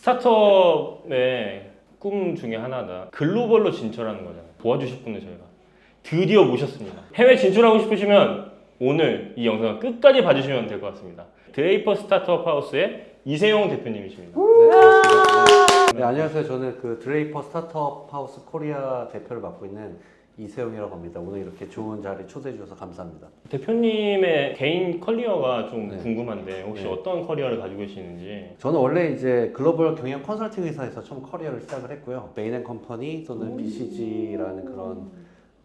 스타트업의 꿈 중에 하나다. 글로벌로 진출하는 거잖아요. 도와주실 분을 저희가 드디어 모셨습니다. 해외 진출하고 싶으시면 오늘 이 영상을 끝까지 봐주시면 될 것 같습니다. 드레이퍼 스타트업 하우스의 이세용 대표님이십니다. 네, 안녕하세요. 저는 그 드레이퍼 스타트업 하우스 코리아 대표를 맡고 있는 이세용이라고 합니다. 오늘 이렇게 좋은 자리 초대해 주셔서 감사합니다. 대표님의 개인 커리어가 좀 네. 궁금한데 혹시 네. 어떤 커리어를 가지고 계시는지. 저는 원래 이제 글로벌 경영 컨설팅 회사에서 처음 커리어를 시작을 했고요. 메인앤컴퍼니 또는 BCG라는 그런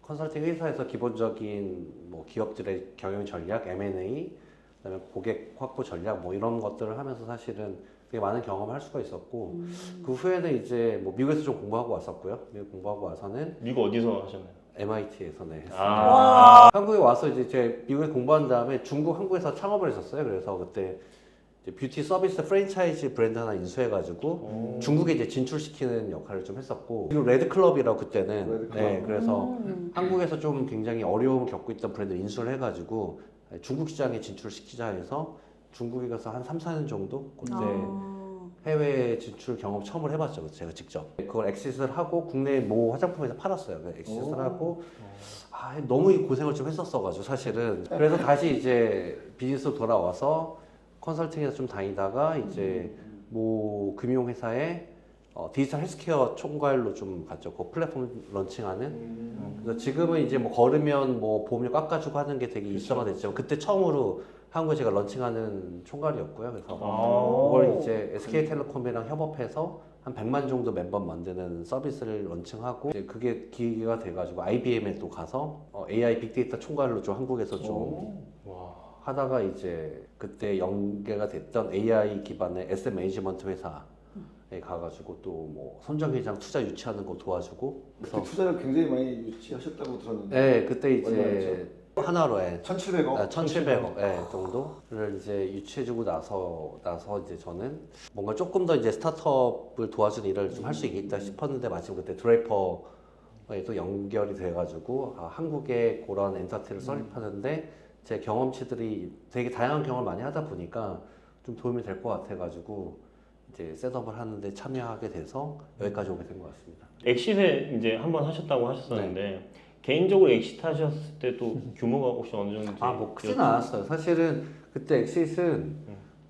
컨설팅 회사에서 기본적인 뭐 기업들의 경영 전략, M&A, 그다음에 고객 확보 전략 뭐 이런 것들을 하면서 사실은 되게 많은 경험을 할 수가 있었고 그 후에는 이제 뭐 미국에서 좀 공부하고 왔었고요. 미국 공부하고 와서는 미국 어디서 하셨나요? MIT에서 네. 했습니다. 아, 한국에 와서 이제 제 미국에 공부한 다음에 한국에서 창업을 했었어요. 그래서 그때 이제 뷰티 서비스 프랜차이즈 브랜드 하나 인수해가지고 중국에 이제 진출시키는 역할을 좀 했었고 그리고 레드클럽이라고 그때는 네 그래서 한국에서 좀 굉장히 어려움을 겪고 있던 브랜드 인수를 해가지고 중국 시장에 진출시키자 해서 중국에 가서 한 3, 4년 정도 그때 해외 진출 경험 처음을 해봤죠. 제가 직접 그걸 엑시스를 하고 국내 모 화장품에서 팔았어요. 엑시스를 하고 너무 고생을 좀 했었어가지고 사실은 그래서 다시 이제 비즈니스로 돌아와서 컨설팅에서 좀 다니다가 이제 모 금융회사에 디지털 헬스케어 총괄로 좀 갔죠. 그 플랫폼 런칭하는. 그래서 지금은 이제 뭐 걸으면 뭐 보험료 깎아주고 하는 게 되게 일상화 됐죠. 그때 처음으로 한국에 제가 런칭하는 총괄이었고요. 그래서 그걸 이제 SK텔레콤이랑 협업해서 한 100만 정도 멤버 만드는 서비스를 런칭하고 이제 그게 기회가 돼가지고 IBM에 또 가서 AI 빅데이터 총괄로 좀 한국에서 좀 하다가 이제 그때 연계가 됐던 AI 기반의 에셋 매니지먼트 회사에 가가지고 또 뭐 손정회장 투자 유치하는 거 도와주고 그때 투자를 굉장히 많이 유치하셨다고 들었는데 네 그때 이제 얼마였죠? 하나로에 1,700억? 1,700억 정도를 이제 유치해주고 나서 이제 저는 뭔가 조금 더 이제 스타트업을 도와주는 일을 좀 할 수 있겠다 싶었는데 마침 그때 드레이퍼에 또 연결이 돼가지고 한국에 그런 엔터테인을 설립하는데 제 경험치들이 되게 다양한 경험을 많이 하다 보니까 좀 도움이 될 것 같아가지고 이제 셋업을 하는데 참여하게 돼서 여기까지 오게 된 것 같습니다. 엑시트 이제 한번 하셨다고 하셨었는데 개인적으로 엑시트 하셨을 때 또 규모가 혹시 어느 정도? 뭐 크진 않았어요. 사실은 그때 엑시트는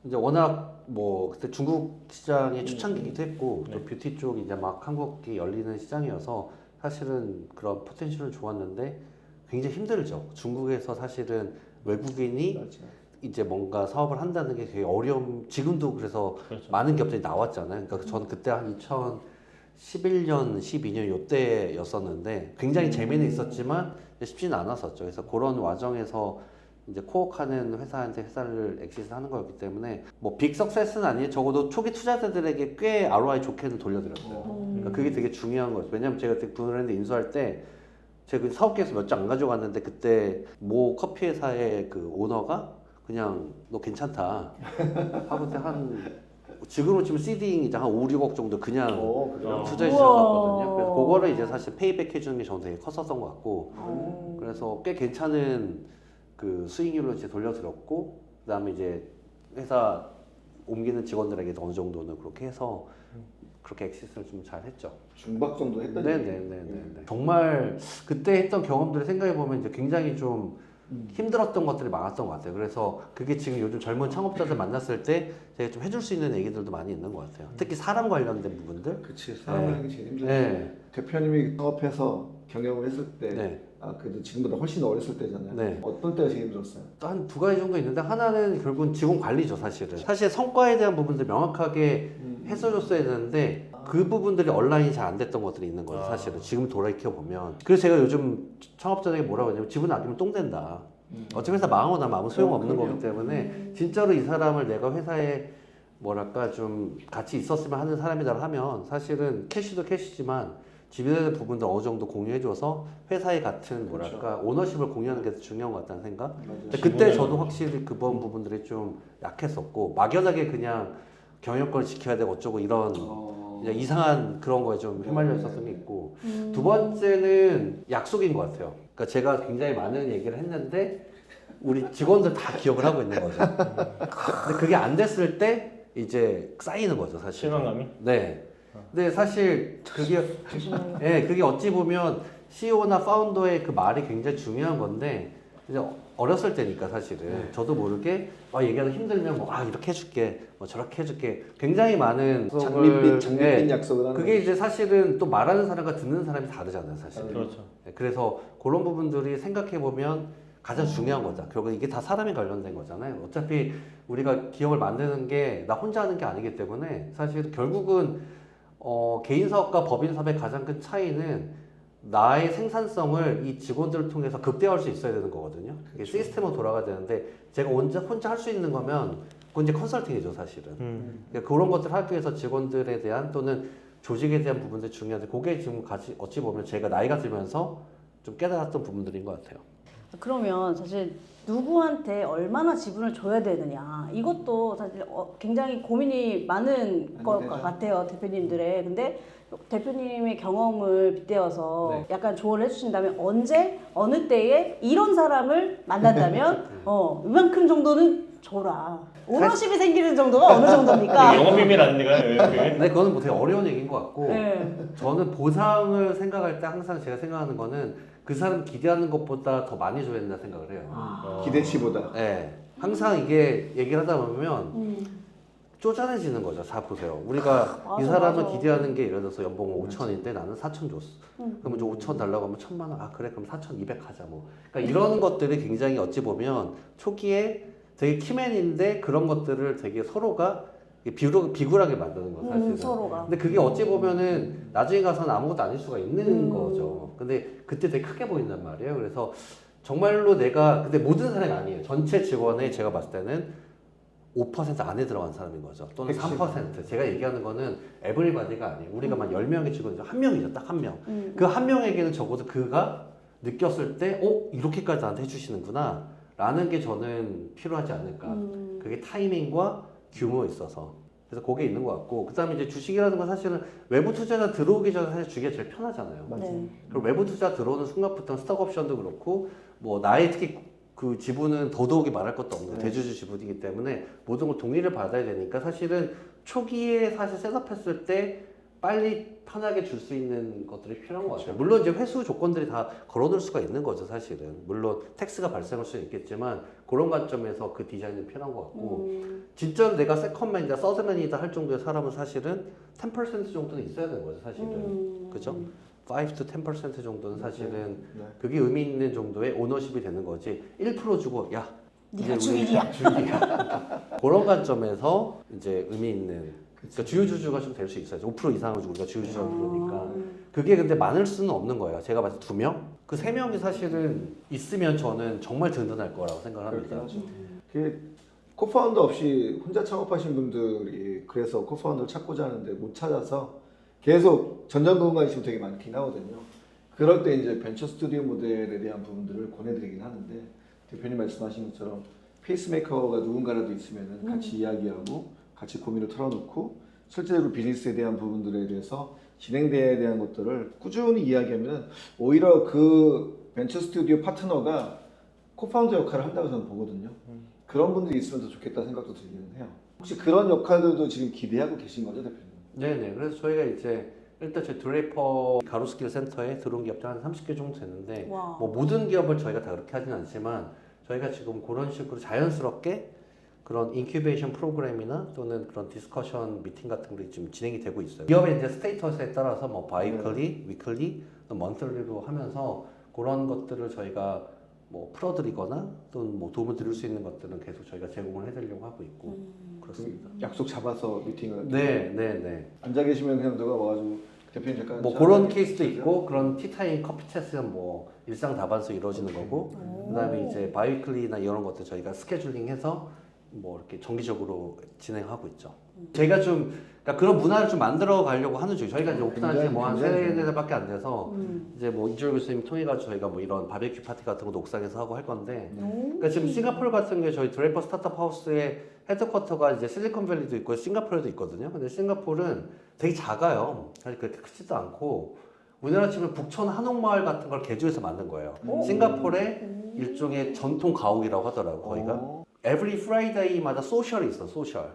이제 워낙 뭐 그때 중국 시장의 초창기이기도 했고 또 뷰티 쪽이 이제 막 한국이 열리는 시장이어서 사실은 그런 포텐셜은 좋았는데 굉장히 힘들죠. 중국에서 사실은 외국인이 맞아. 이제 뭔가 사업을 한다는 게 되게 지금도 그래서 그렇죠. 많은 기업들이 나왔잖아요. 그러니까 저는 그때 한 2011년, 12년 요때였었는데 굉장히 재미는 있었지만 쉽지는 않았었죠. 그래서 그런 과정에서 이제 코어하는 회사를 엑시트 하는 거였기 때문에 뭐 빅 석세스는 아니에요. 적어도 초기 투자자들에게 꽤 ROI 좋게는 돌려드렸어요. 그러니까 그게 되게 중요한 거죠. 왜냐면 제가 그때 브랜드 인수할 때 제가 그 사업계획서 몇 장 안 가져갔는데 그때 모 커피 회사의 그 오너가 그냥 너 괜찮다 하고 그때 지금으로 치면 시딩 한 5, 6억 정도 그냥 투자해 주셨었거든요. 그래서 그거를 이제 사실 페이백 해주는 게 저는 되게 컸었던 것 같고 그래서 꽤 괜찮은 그 수익률로 이제 돌려드렸고 그다음에 이제 회사 옮기는 직원들에게도 어느 정도는 그렇게 해서 그렇게 엑시스를 좀 잘 했죠. 중박 정도 했다니. 네네네네. 정말 그때 했던 경험들을 생각해 보면 이제 굉장히 좀 힘들었던 것들이 많았던 것 같아요. 그래서 그게 지금 요즘 젊은 창업자들 만났을 때 제가 좀 해줄 수 있는 얘기들도 많이 있는 것 같아요. 특히 사람 관련된 부분들. 그치, 사람 하는 게 제일 힘들죠. 네. 대표님이 창업해서 경영을 했을 때 네. 그래도 지금보다 훨씬 어렸을 때잖아요. 네. 어떤 때가 제일 힘들었어요? 한 두 가지 정도 있는데 하나는 결국은 직원 관리죠, 사실은. 사실 성과에 대한 부분들 명확하게 했어줬어야 되는데 그 부분들이 온라인이 잘 안 됐던 것들이 있는 거죠, 사실은. 지금 돌이켜 보면. 그래서 제가 요즘 창업자들에게 뭐라고 하냐면 지분 아끼면 똥 된다. 어차피 회사 망하거나 아무 소용없는 거기 때문에 진짜로 이 사람을 내가 회사에 뭐랄까 좀 같이 있었으면 하는 사람이다 하면 사실은 캐시도 캐시지만 지배되는 부분도 어느 정도 공유해줘서 회사의 같은 뭐랄까 오너십을 공유하는 게 중요한 것 같다는 생각. 근데 그때 저도 확실히 그번 부분들이 좀 약했었고 막연하게 그냥 경영권을 지켜야 되고 어쩌고 이런 그냥 이상한 그런 거에 좀 휘말려 있었던 게 있고 두 번째는 약속인 것 같아요. 그러니까 제가 굉장히 많은 얘기를 했는데 우리 직원들 다 기억을 하고 있는 거죠. 근데 그게 안 됐을 때 이제 쌓이는 거죠, 사실. 실망감이? 네. 근데 사실 그게 어찌 보면 CEO나 파운더의 그 말이 굉장히 중요한 건데 이제 어렸을 때니까 사실은 저도 모르게 얘기하기 힘들면 이렇게 해줄게, 저렇게 해줄게 굉장히 많은 장밋빛 약속을 하는 그게 이제 사실은 또 말하는 사람과 듣는 사람이 다르잖아요, 사실. 그렇죠. 그래서 그런 부분들이 생각해 보면 가장 중요한 거죠. 결국 이게 다 사람이 관련된 거잖아요. 어차피 우리가 기업을 만드는 게 나 혼자 하는 게 아니기 때문에 사실 결국은 개인 사업과 법인 사업의 가장 큰 차이는 나의 생산성을 이 직원들을 통해서 극대화할 수 있어야 되는 거거든요. 이게 시스템으로 돌아가야 되는데 제가 혼자 할 수 있는 거면 그건 이제 컨설팅이죠, 사실은. 그러니까 그런 것들을 하기 위해서 직원들에 대한 또는 조직에 대한 부분들이 중요한데 그게 지금 같이 어찌 보면 제가 나이가 들면서 좀 깨달았던 부분들인 것 같아요. 그러면 사실 누구한테 얼마나 지분을 줘야 되느냐 이것도 사실 굉장히 고민이 많은 것 같아요, 대표님들의. 근데 대표님의 경험을 빗대어서 약간 조언을 해주신다면 언제 어느 때에 이런 사람을 만난다면 이만큼 정도는 줘라. 오너십이 생기는 정도가 어느 정도입니까? 영업 비밀 아닌가요? 근데 그거는 뭐 되게 어려운 얘기인 것 같고 네. 저는 보상을 생각할 때 항상 제가 생각하는 거는 그 사람 기대하는 것보다 더 많이 줘야 된다 생각을 해요. 기대치보다. 네. 항상 이게 얘기를 하다 보면 쪼잔해지는 거죠. 자 보세요. 우리가 맞아, 이 사람은 맞아. 기대하는 게 예를 들어서 연봉 5천인데 나는 4천 줬어. 그러면 이제 5천 달라고 하면 1,000만 원. 그래 그럼 4,200 하자 뭐. 그러니까 이런 것들이 굉장히 어찌 보면 초기에 되게 키맨인데 그런 것들을 되게 서로가 비굴하게 만드는 거 사실은. 서로가. 근데 그게 어찌 보면은 나중에 가서는 아무것도 아닐 수가 있는 거죠. 근데 그때 되게 크게 보인단 말이에요. 그래서 정말로 근데 모든 사람이 아니에요. 전체 직원의 제가 봤을 때는 5% 안에 들어간 사람인 거죠. 또는 3%. 제가 얘기하는 거는 에브리바디가 아니에요. 우리가 만 10명의 직원이죠. 한 명이죠. 딱 한 명. 그 한 명에게는 적어도 그가 느꼈을 때, 이렇게까지 나한테 해주시는구나. 라는 게 저는 필요하지 않을까. 그게 타이밍과 규모에 있어서. 그래서 그게 있는 것 같고. 그 다음에 이제 주식이라는 건 사실은 외부 투자자 들어오기 전에 사실 주기가 제일 편하잖아요. 네. 그리고 외부 투자 들어오는 순간부터 스톡 옵션도 그렇고, 나의 특히 그 지분은 더더욱이 말할 것도 없는 대주주 지분이기 때문에 모든 걸 동의를 받아야 되니까 사실은 초기에 사실 셋업했을 때 빨리 편하게 줄 수 있는 것들이 필요한 것 같아요. 물론 이제 회수 조건들이 다 걸어둘 수가 있는 거죠, 사실은. 물론 텍스가 발생할 수는 있겠지만 그런 관점에서 그 디자인은 필요한 것 같고 진짜로 내가 세컨맨이다, 서드맨이다 할 정도의 사람은 사실은 10% 정도는 있어야 되는 거죠, 사실은. 그죠? 5 to 10% 정도는 사실은 그게 의미 있는 정도의 오너십이 되는 거지 1% 주고 네가 주인이야. 그런 관점에서 이제 의미 있는 그러니까 주유주주가 좀 될 수 있어요. 5% 이상을 주고 우리가 주유주주를 부르니까 그게 근데 많을 수는 없는 거예요. 제가 봤을 때 2명? 그 3명이 사실은 있으면 저는 정말 든든할 거라고 생각합니다. 그 코파운더 없이 혼자 창업하신 분들이 그래서 코파운더를 찾고자 하는데 못 찾아서 계속 전전긍긍이 지금 되게 많긴 하거든요. 그럴 때 이제 벤처 스튜디오 모델에 대한 부분들을 권해드리긴 하는데 대표님 말씀하신 것처럼 페이스메이커가 누군가라도 있으면 같이 이야기하고 같이 고민을 털어놓고 실제로 비즈니스에 대한 부분들에 대해서 진행대에 대한 것들을 꾸준히 이야기하면 오히려 그 벤처 스튜디오 파트너가 코파운더 역할을 한다고 저는 보거든요. 그런 분들이 있으면 더 좋겠다 생각도 들기는 해요. 혹시 그런 역할들도 지금 기대하고 계신 거죠, 대표님? 네네. 그래서 저희가 이제 일단 저희 드레이퍼 가로수길 센터에 들어온 기업도 한 30개 정도 됐는데 모든 기업을 저희가 다 그렇게 하진 않지만 저희가 지금 그런 식으로 자연스럽게 그런 인큐베이션 프로그램이나 또는 그런 디스커션 미팅 같은 게 지금 진행이 되고 있어요. 기업의 이제 스테이터스에 따라서 바이클리, 위클리, 또 먼슬리로 하면서 그런 것들을 저희가 풀어드리거나 또는 도움을 드릴 수 있는 것들은 계속 저희가 제공을 해드리려고 하고 있고 그렇습니다. 약속 잡아서 미팅을 네. 앉아 계시면 그냥 누가 와가지고 대표님 잠깐 그런 케이스도 있고 그런 티타임 커피 채스는 일상 다반수 이루어지는 거고 그다음에 이제 바이클리나 이런 것들 저희가 스케줄링해서 이렇게 정기적으로 진행하고 있죠. 제가 좀 그러니까 그런 문화를 좀 만들어 가려고 하는 중이에요. 저희가 이제 오픈한 지 한 3-4달밖에 안 돼서 이제 이주열 교수님 통해 가지고 저희가 이런 바베큐 파티 같은 것도 옥상에서 하고 할 건데 그러니까 지금 싱가포르 같은 게 저희 드레이퍼 스타트업 하우스의 헤드쿼터가 이제 실리콘밸리도 있고 싱가포르에도 있거든요. 근데 싱가포르는 되게 작아요. 사실 그렇게 크지도 않고 우리나라 치면 북촌 한옥마을 같은 걸 개조해서 만든 거예요. 싱가포르의 일종의 전통 가옥이라고 하더라고요, 거기가. every Friday마다 소셜이 있어, 소셜.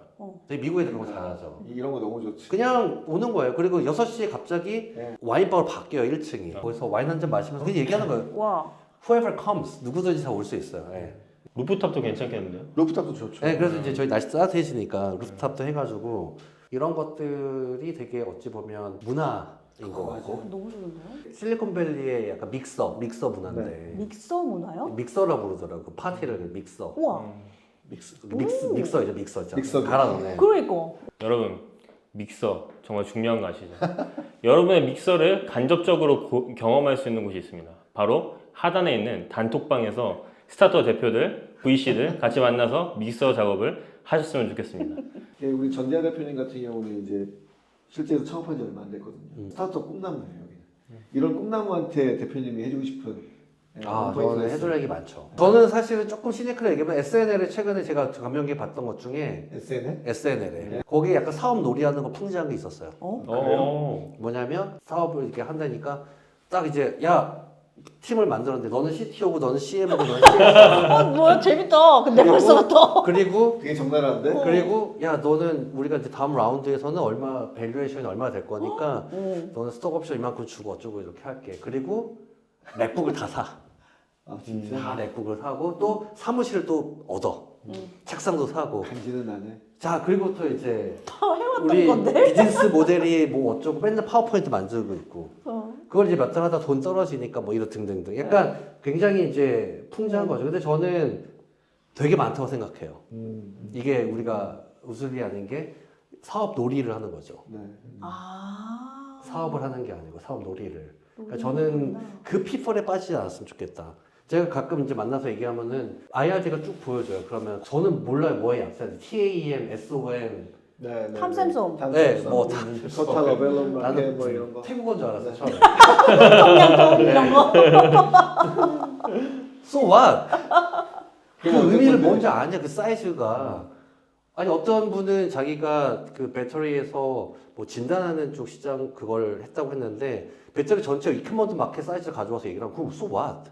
되게 미국 애들 그런 거 잘하죠. 이런 거 너무 좋지. 그냥 오는 거예요. 그리고 6시에 갑자기 네. 와인바로 바뀌어요, 1층이. 거기서 와인 한 잔 마시면서 그냥 얘기하는 거예요. 와. Whoever comes, 누구든지 다 올 수 있어요. 예. 루프탑도 괜찮겠는데요? 루프탑도 좋죠. 네, 그래서 이제 저희 날씨 따뜻해지니까 루프탑도 해가지고 이런 것들이 되게 어찌 보면 문화인 것 같고 너무 좋은데요? 실리콘밸리의 약간 믹서 문화인데 네. 믹서 문화요? 믹서라고 부르더라고. 그 파티를 믹서. 우와. 믹서죠, 믹서 있잖아. 믹서. 갈아 넣네. 그러니까. 여러분 믹서 정말 중요한 거 아시죠? 여러분의 믹서를 간접적으로 경험할 수 있는 곳이 있습니다. 바로 하단에 있는 단톡방에서 스타터 대표들, VC들 같이 만나서 믹서 작업을 하셨으면 좋겠습니다. 예, 우리 전대하 대표님 같은 경우는 이제 실제로 창업한 지 얼마 안 됐거든요. 스타트업 꿈나무예요. 여기는. 이런 꿈나무한테 대표님이 해주고 싶은 아, 포인트가 저는 있어요. 해줄 얘기 많죠. 저는 사실은 조금 시니컬하게 얘기하면 SNL에 최근에 제가 감명깊게 봤던 것 중에 SNL? SNL에 거기에 약간 사업 놀이하는 거 풍자한 게 있었어요. 뭐냐면 사업을 이렇게 한다니까 딱 이제 야 팀을 만들었는데 너는 CTO고 너는 CMO고 너는 CSO 뭐야 재밌다. 근데 벌써부터. 그리고 되게 적나라한데? 그리고 야 너는 우리가 이제 다음 라운드에서는 얼마 밸류에이션이 얼마 될 거니까 너는 스톡옵션 이만큼 주고 어쩌고 이렇게 할게. 그리고 맥북을 다 사. 아 진짜? 다 맥북을 사고 또 사무실을 또 얻어. 책상도 사고. 간지는 나네. 자 그리고부터 이제 해왔던 우리 건데. 비즈니스 모델이 뭐 어쩌고 맨날 파워포인트 만들고 있고 어. 그걸 이제 몇 달 하다 돈 떨어지니까 뭐 이런 등등등 약간 굉장히 이제 풍자한 거죠. 근데 저는 되게 많다고 생각해요. 이게 우리가 웃을 일이 아닌 게 사업 놀이를 하는 거죠. 네. 아. 사업을 하는 게 아니고 사업 놀이를. 그러니까 저는 그 피펄에 빠지지 않았으면 좋겠다. 제가 가끔 이제 만나서 얘기하면은 IRD가 쭉 보여줘요. 그러면 저는 몰라요 뭐에 약자인지 TAEM, SOM 네, 네. 탐샘솜. 네, 뭐 다. 토탈 어벨럼 마켓 나는 뭐 이런 거. 태국어인 줄 알았어요 처음에. 청량통 이런 거. So what? 그 그거 의미를 어떤 뭔지 아냐 그 사이즈가. 아니 어떤 분은 자기가 그 배터리에서 뭐 진단하는 쪽 시장 그걸 했다고 했는데 배터리 전체 이크먼트 마켓 사이즈를 가져와서 얘기를 하면 그럼 so what?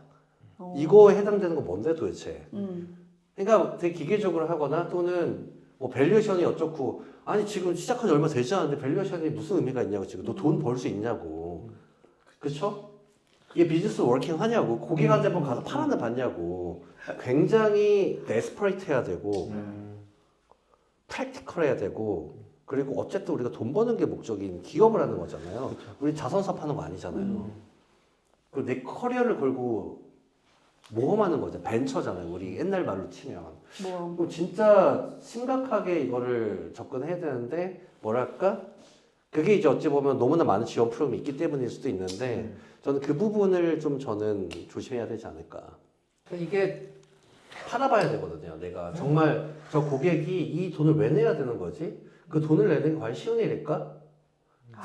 이거에 해당되는 건 뭔데 도대체? 그러니까 되게 기계적으로 하거나 또는 뭐 밸류에이션이 어쩌고 아니 지금 시작한 지 얼마 되지 않았는데 밸류에이션이 무슨 의미가 있냐고 지금 너 돈 벌 수 있냐고 그쵸? 이게 비즈니스 워킹 하냐고 고객한테 한번 가서 팔아내 봤냐고 굉장히 데스퍼레이트 해야 되고 프랙티컬 해야 되고 그리고 어쨌든 우리가 돈 버는 게 목적인 기업을 하는 거잖아요. 우리 자선사업 하는 거 아니잖아요. 그리고 내 커리어를 걸고 모험하는 거죠. 벤처잖아요. 우리 옛날 말로 치면. 뭐. 그럼 진짜 심각하게 이거를 접근해야 되는데 뭐랄까? 그게 이제 어찌 보면 너무나 많은 지원 프로그램이 있기 때문일 수도 있는데 저는 그 부분을 좀 저는 조심해야 되지 않을까. 이게 팔아봐야 되거든요. 내가 정말 저 고객이 이 돈을 왜 내야 되는 거지? 그 돈을 내는 게 과연 쉬운 일일까?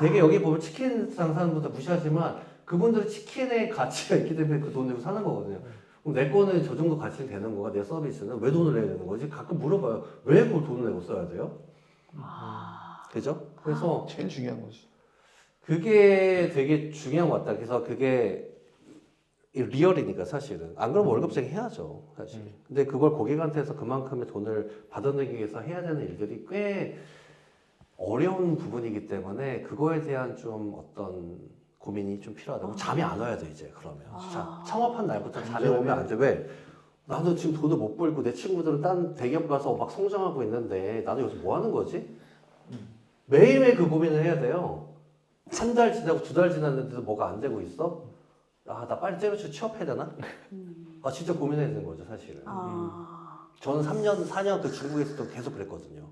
되게 여기 보면 치킨 장사하는 분들 무시하지만 그분들은 치킨의 가치가 있기 때문에 그 돈 내고 사는 거거든요. 그럼 내 거는 저 정도 가치는 되는 거가 내 서비스는 왜 돈을 내야 되는 거지? 가끔 물어봐요. 왜 그걸 돈을 내고 써야 돼요? 그죠? 그래서 제일 중요한 거지. 그게 되게 중요한 것 같다. 그래서 그게 리얼이니까 사실은. 안 그러면 월급쟁이 해야죠. 사실. 근데 그걸 고객한테서 그만큼의 돈을 받아내기 위해서 해야 되는 일들이 꽤 어려운 부분이기 때문에 그거에 대한 좀 어떤 고민이 좀 필요하다고. 잠이 안 와야 돼 이제 그러면. 자, 창업한 날부터 잠이 오면 안 돼. 왜? 나도 지금 돈을 못 벌고 내 친구들은 딴 대기업 가서 막 성장하고 있는데 나는 여기서 뭐 하는 거지? 매일매일 그 고민을 해야 돼요. 한 달 지나고 2달 지났는데도 뭐가 안 되고 있어? 아, 나 빨리 때려쳐 취업해야 되나? 아, 진짜 고민해야 되는 거죠, 사실은. 저는 3년, 4년 그 중국에서도 계속 그랬거든요.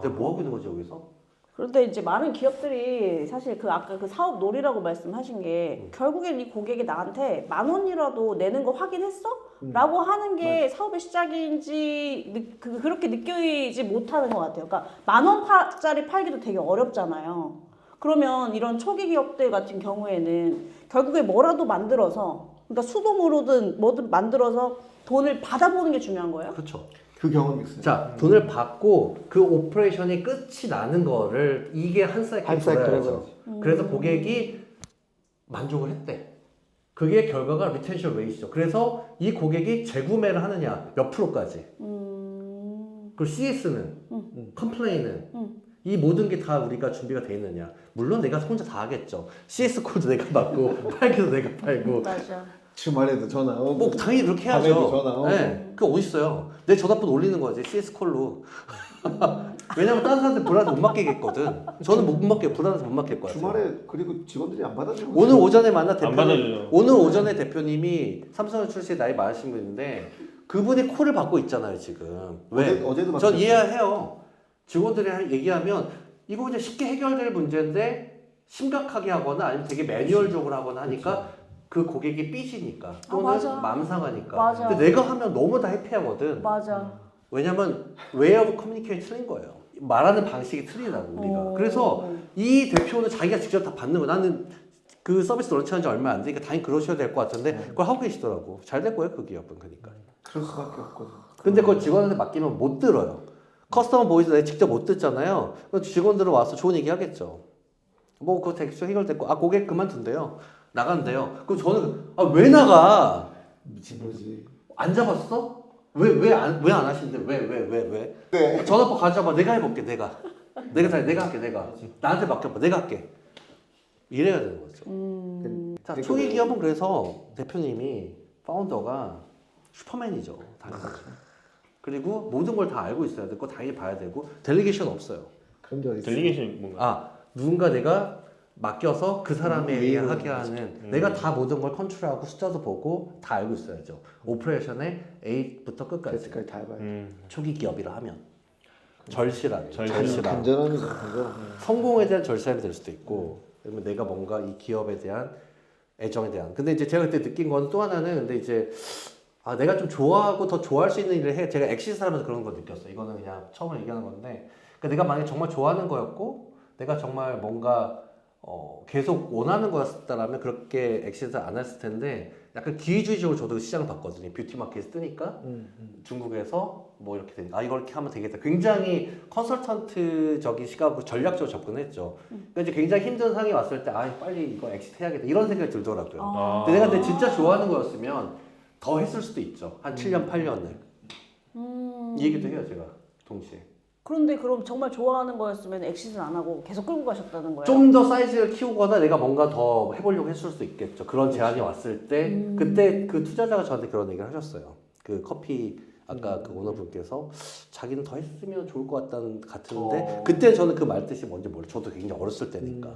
근데 뭐 하고 있는 거지, 여기서? 그런데 이제 많은 기업들이 사실 그 아까 그 사업 놀이라고 말씀하신 게 결국엔 이 고객이 나한테 10,000원이라도 내는 거 확인했어? 라고 하는 게 사업의 시작인지 그렇게 느끼지 못하는 것 같아요. 그러니까 10,000원짜리 팔기도 되게 어렵잖아요. 그러면 이런 초기 기업들 같은 경우에는 결국에 뭐라도 만들어서 그러니까 수동으로든 뭐든 만들어서 돈을 받아보는 게 중요한 거예요? 그렇죠. 그 경험이 있어요. 자, 돈을 받고 그 오퍼레이션이 끝이 나는 거를 이게 한 사이클 돌아야죠. 그래서 고객이 만족을 했대. 그게 결과가 리텐션 레이트죠. 그래서 이 고객이 재구매를 하느냐 몇 프로까지. 그리고 CS는, 컴플레인은 이 모든 게 다 우리가 준비가 돼 있느냐? 물론 내가 혼자 다 하겠죠. CS 콜도 내가 받고 팔기도 내가 팔고. 맞아. 주말에도 전화 오고 뭐 당연히 그렇게 밤에도 해야죠. 전화 오고. 네, 그게 어딨어요? 내 전화번호 올리는 거지 CS 콜로. 왜냐면 다른 사람들 불안해서 못 맡기겠거든. 저는 못 맡겨 불안해서 못 맡길 거야. 주말에 그리고 직원들이 안 받아주고 오늘 오전에 만난 안 대표님, 받아주죠. 오늘 오전에 대표님이 삼성을 출시에 나이 많으신 분인데 그분이 콜을 받고 있잖아요 지금. 왜? 어제도 전 받았어요. 이해해요. 직원들이 얘기하면 이거 그냥 쉽게 해결될 문제인데 심각하게 하거나 아니면 되게 매뉴얼적으로 하거나 하니까 그 고객이 삐지니까 또는 맞아. 마음 상하니까. 맞아. 근데 내가 하면 너무 다 해피하거든. 맞아. 왜냐면 웨이 오브 커뮤니케이션이 틀린 거예요. 말하는 방식이 틀리다고 우리가. 그래서 이 대표는 자기가 직접 다 받는 거야. 나는 그 서비스 런치한 지 얼마 안 되니까 당연히 그러셔야 될 것 같은데 그걸 하고 계시더라고. 잘 될 거예요 그 기업은 그러니까. 그럴 수밖에 없거든. 근데 그걸 직원한테 맡기면 못 들어요. 커스터머 보이스 내가 직접 못 듣잖아요. 그럼 직원들은 와서 좋은 얘기 하겠죠. 뭐 그거 대충 해결됐고 아 고객 그만둔대요. 나간대요. 그럼 저는 아 왜 나가? 미친 거지. 안 잡았어? 왜 안 하시는데 왜? 네. 전화번 가져봐. 내가 해볼게. 내가 할게. 내가 나한테 맡겨봐. 내가 할게. 이래야 되는 거죠. 자, 그러니까 초기 기업은 그래서 대표님이 파운더가 슈퍼맨이죠. 당연히. 그리고 모든 걸 다 알고 있어야 되고 당연히 봐야 되고 델리게이션 없어요. 그런 게 어디 있어? 델리게이션이 뭔가? 아 누군가 내가 맡겨서 그 사람에 의해 하게 하는 내가 다 모든 걸 컨트롤하고 숫자도 보고 다 알고 있어야죠. 오퍼레이션의 A부터 끝까지 데스까지 다 해봐요. 초기 기업이라 하면 절실하게 절실하게. 간절함이죠, 간절함. 성공에 대한 절실함이 될 수도 있고 그러면 내가 뭔가 이 기업에 대한 애정에 대한 근데 이제 제가 그때 느낀 건 또 하나는 근데 이제 아 내가 좀 좋아하고 더 좋아할 수 있는 일을 해 제가 엑시스 하면서 그런 거 느꼈어요. 이거는 그냥 처음에 얘기하는 건데 그러니까 내가 만약에 정말 좋아하는 거였고 내가 정말 뭔가 계속 원하는 거였다라면 그렇게 엑시스를 안 했을 텐데 약간 기회주의적으로 저도 시장을 봤거든요. 뷰티 마켓이 뜨니까 중국에서 뭐 이렇게 되니까 아 이걸 이렇게 하면 되겠다. 굉장히 컨설턴트적인 시각으로 전략적으로 접근했죠. 그러니까 이제 굉장히 힘든 상황이 왔을 때 아 빨리 이거 엑시트 해야겠다 이런 생각이 들더라고요. 아. 근데 내가 진짜 좋아하는 거였으면 더 했을 수도 있죠. 한 7년 8년을 이 얘기도 해요 제가 동시에. 그런데 그럼 정말 좋아하는 거였으면 엑시트는 안 하고 계속 끌고 가셨다는 거예요? 좀 더 사이즈를 키우거나 내가 뭔가 더 해보려고 했을 수도 있겠죠. 그런 제안이 왔을 때 그때 그 투자자가 저한테 그런 얘기를 하셨어요. 그 커피 아까 그 오너분께서 자기는 더 했으면 좋을 것 같은데 그때 저는 그 말 뜻이 뭔지 모르죠. 저도 굉장히 어렸을 때니까.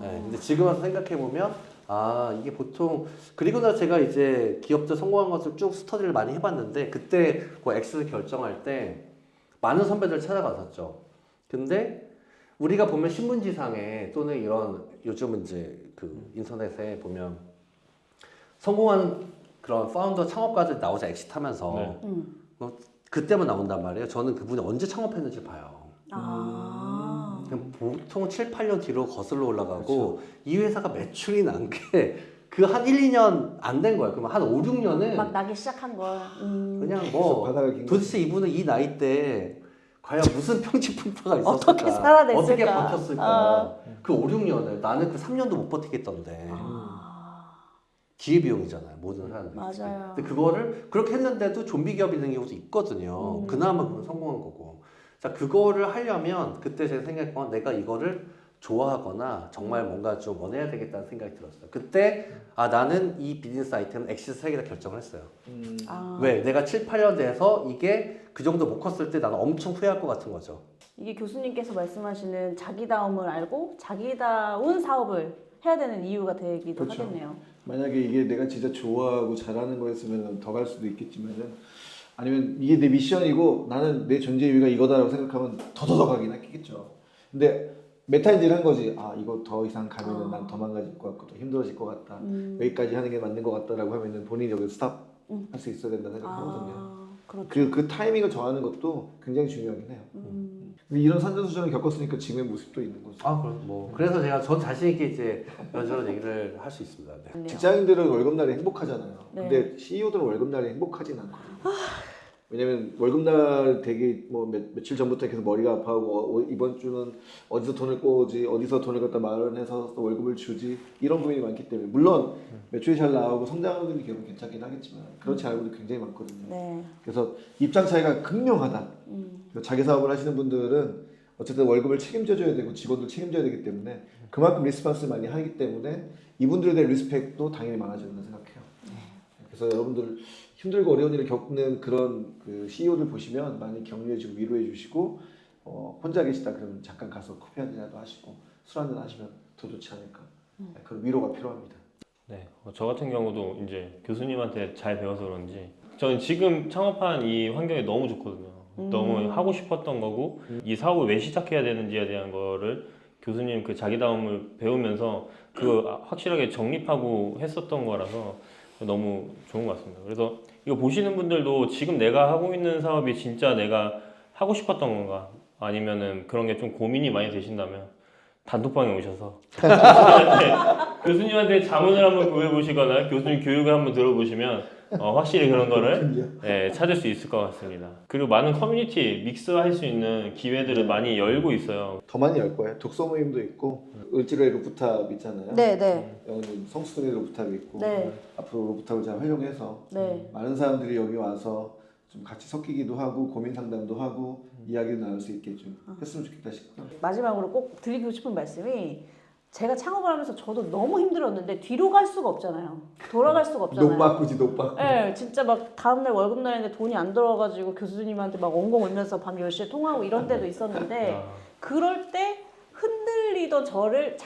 네, 근데 지금 와서 생각해 보면 아 이게 보통 그리고 나 제가 이제 기업들 성공한 것을 쭉 스터디를 많이 해봤는데 그때 그 엑스를 결정할 때 많은 선배들 찾아갔었죠. 근데 우리가 보면 신문지상에 또는 이런 요즘은 이제 그 인터넷에 보면 성공한 그런 파운더 창업가들 나오자 엑시트하면서 네. 그때만 나온단 말이에요. 저는 그분이 언제 창업했는지 봐요. 그냥 보통 7, 8년 뒤로 거슬러 올라가고 이 회사가 매출이 난 게 그 한 1, 2년 안 된 거예요. 그러면 한 5, 6년은 막 나기 시작한 걸. 그냥 그래서 뭐 바닥을 긴 도대체 이분은 이 나이 때 과연 무슨 평지풍파가 있었을까? 어떻게 살아냈을까? 어떻게 버텼을까? 그 5, 6년을 나는 그 3년도 못 버티겠던데 기회비용이잖아요 모든 사람들. 맞아요. 근데 그거를 그렇게 했는데도 좀비 기업이 되는 경우도 있거든요. 그나마 그건 성공한 거고. 자 그거를 하려면 그때 제가 생각한 건 내가 이거를 좋아하거나 정말 뭔가 좀 원해야 되겠다는 생각이 들었어요. 그때 아 나는 이 비즈니스 아이템은 엑시스 하기로 결정을 했어요. 왜? 내가 7, 8년 돼서 이게 그 정도 못 컸을 때 나는 엄청 후회할 것 같은 거죠. 이게 교수님께서 말씀하시는 자기다움을 알고 자기다운 사업을 해야 되는 이유가 되기도 그렇죠. 하겠네요. 만약에 이게 내가 진짜 좋아하고 잘하는 거였으면 더 갈 수도 있겠지만은 아니면 이게 내 미션이고 나는 내 존재 이유가 이거다라고 생각하면 더 가긴 하겠죠. 근데 메타인지를 한 거지. 아 이거 더 이상 가면은 난 더 망가질 것 같고 더 힘들어질 것 같다. 여기까지 하는 게 맞는 것 같다라고 하면은 본인이 여기 스탑 할 수 있어야 된다는 생각하거든요. 그렇죠. 그 타이밍을 정하는 것도 굉장히 중요하긴 해요. 근데 이런 산전수전을 겪었으니까 지금의 모습도 있는 거죠. 아, 그럼 뭐 그래서 제가 전 자신 있게 이제 이런저런 얘기를 할 수 있습니다. 네. 직장인들은 월급날이 행복하잖아요. 네. 근데 CEO들은 월급날이 행복하진 않거든요. 왜냐면 월급날 되게 뭐 며칠 전부터 계속 머리가 아파하고 이번 주는 어디서 돈을 꼬지, 어디서 돈을 갖다 마련해서 또 월급을 주지 이런 고민이 많기 때문에 물론 매출이 잘 나오고 성장하는 게 결국 괜찮긴 하겠지만 그렇지 않은 분들이 굉장히 많거든요. 네. 그래서 입장 차이가 극명하다. 자기 사업을 하시는 분들은 어쨌든 월급을 책임져줘야 되고 직원도 책임져야 되기 때문에 그만큼 리스폰스를 많이 하기 때문에 이분들에 대한 리스펙도 당연히 많아진다고 생각해요. 그래서 여러분들 힘들고 어려운 일을 겪는 그런 그 CEO들 보시면 많이 격려해주고 위로해주시고 혼자 계시다 그러면 잠깐 가서 커피 한잔이라도 하시고 술 한잔 하시면 더 좋지 않을까. 그런 위로가 필요합니다. 네, 저 같은 경우도 이제 교수님한테 잘 배워서 그런지 저는 지금 창업한 이 환경이 너무 좋거든요. 너무 하고 싶었던 거고 이 사업을 왜 시작해야 되는지에 대한 거를 교수님 그 자기다움을 배우면서 그 확실하게 정립하고 했었던 거라서 너무 좋은 것 같습니다. 그래서 이거 보시는 분들도 지금 내가 하고 있는 사업이 진짜 내가 하고 싶었던 건가 아니면은 그런 게 좀 고민이 많이 되신다면 단톡방에 오셔서 교수님한테 자문을 한번 구해보시거나 교수님 교육을 한번 들어보시면 확실히 그런 거를 찾을 수 있을 것 같습니다. 그리고 많은 커뮤니티 믹스할 수 있는 기회들을 많이 열고 있어요. 더 많이 열 거예요. 독서 모임도 있고 을지로의 루프탑 있잖아요. 네, 네. 여기 성수동에 루프탑이 있고 네. 앞으로 루프탑을 잘 활용해서 네. 많은 사람들이 여기 와서 좀 같이 섞이기도 하고 고민 상담도 하고 이야기를 나눌 수 있게 좀 했으면 좋겠다 싶고요. 마지막으로 꼭 드리고 싶은 말씀이 제가 창업을 하면서 저도 너무 힘들었는데 뒤로 갈 수가 없잖아요. 돌아갈 수가 없잖아요. 녹바꾸지 녹바꾸. 네, 진짜 막 다음날 월급날인데 돈이 안 들어가가지고 교수님한테 막 엉엉 울면서 밤 10시에 통화하고 이런 때도 있었는데 그럴 때 흔들리던 저를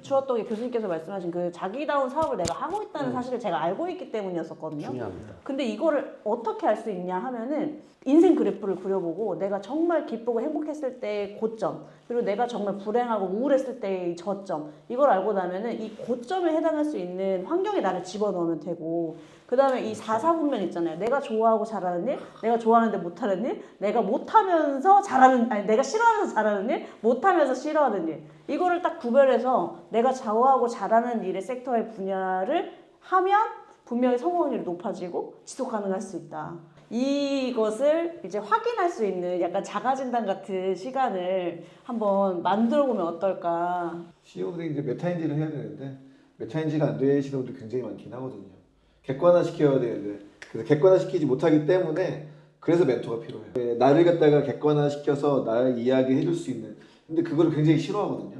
주었던 게 교수님께서 말씀하신 그 자기다운 사업을 내가 하고 있다는 사실을 제가 알고 있기 때문이었었거든요. 중요합니다. 근데 이거를 어떻게 알 수 있냐 하면은 인생 그래프를 그려보고 내가 정말 기쁘고 행복했을 때의 고점 그리고 내가 정말 불행하고 우울했을 때의 저점 이걸 알고 나면은 이 고점에 해당할 수 있는 환경에 나를 집어넣으면 되고 그 다음에 이 4사분면 있잖아요. 내가 좋아하고 잘하는 일, 내가 좋아하는데 못하는 일, 내가 못하면서 잘하는, 아니 내가 싫어하면서 잘하는 일, 못하면서 싫어하는 일. 이거를 딱 구별해서 내가 좋아하고 잘하는 일의 섹터의 분야를 하면 분명히 성공 확률이 높아지고 지속 가능할 수 있다. 이것을 이제 확인할 수 있는 약간 자가진단 같은 시간을 한번 만들어 보면 어떨까. CEO들이 이제 메타인지를 해야 되는데 메타인지가 안 되시는 분들 굉장히 많긴 하거든요. 객관화 시켜야 되는데 그래서 객관화 시키지 못하기 때문에 그래서 멘토가 필요해요. 나를 갖다가 객관화 시켜서 나의 이야기 해줄 수 있는 근데 그거를 굉장히 싫어하거든요.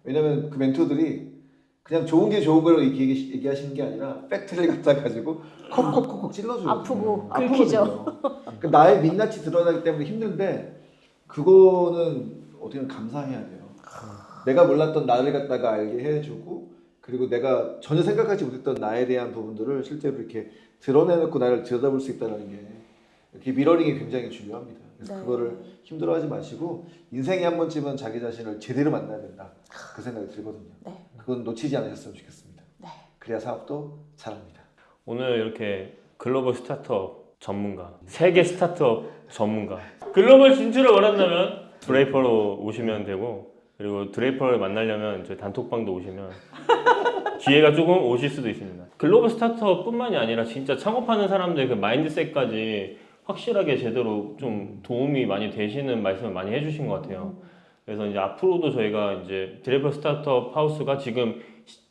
왜냐면 그 멘토들이 그냥 좋은 게 좋은 거라고 얘기하시는 게 아니라 팩트를 갖다 가지고 콕콕콕콕 찔러줘요. 아프고 긁히죠. 아프거든요. 그러니까 나의 민낯이 드러나기 때문에 힘든데 그거는 어떻게 보면 감사해야 돼요. 내가 몰랐던 나를 갖다가 알게 해주고 그리고 내가 전혀 생각하지 못했던 나에 대한 부분들을 실제로 이렇게 드러내놓고 나를 들여다볼 수 있다는 게 이렇게 미러링이 굉장히 중요합니다. 그래서 네. 그거를 힘들어하지 마시고 인생에 한 번쯤은 자기 자신을 제대로 만나야 된다. 그 생각이 들거든요. 네. 그건 놓치지 않으셨으면 좋겠습니다. 네. 그래야 사업도 잘합니다. 오늘 이렇게 글로벌 스타트업 전문가, 세계 스타트업 전문가 글로벌 진출을 원한다면 드레이퍼로 오시면 되고 그리고 드레이퍼를 만나려면 저희 단톡방도 오시면 기회가 조금 오실 수도 있습니다. 글로벌 스타트업뿐만이 아니라 진짜 창업하는 사람들 그 마인드셋까지 확실하게 제대로 좀 도움이 많이 되시는 말씀을 많이 해주신 것 같아요. 그래서 이제 앞으로도 저희가 이제 드레이퍼 스타트업 하우스가 지금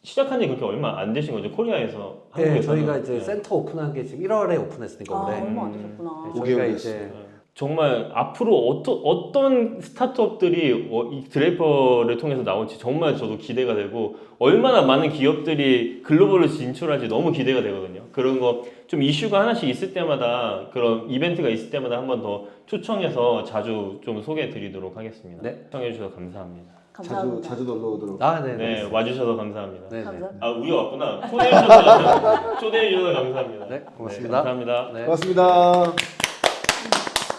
시작한 지 그렇게 얼마 안 되신 거죠? 코리아에서. 네, 한국에서는. 저희가 이제 네. 센터 오픈한 게 지금 1월에 오픈했으니까 올해. 얼마 안 되셨구나. 네, 저희가 5개월 이제 정말 앞으로 어떤 스타트업들이 이 드레이퍼를 통해서 나올지 정말 저도 기대가 되고 얼마나 많은 기업들이 글로벌로 진출할지 너무 기대가 되거든요. 그런 거 좀 이슈가 하나씩 있을 때마다 그런 이벤트가 있을 때마다 한 번 더 초청해서 자주 좀 소개해 드리도록 하겠습니다. 네. 시청해 주셔서 감사합니다. 감사합니다. 자주 놀러 오도록. 네. 네, 와주셔서 감사합니다. 네. 감사합니다. 아, 우리가 왔구나. 초대해 주셔서 감사합니다. 네, 고맙습니다. 네, 감사합니다. 네. 고맙습니다.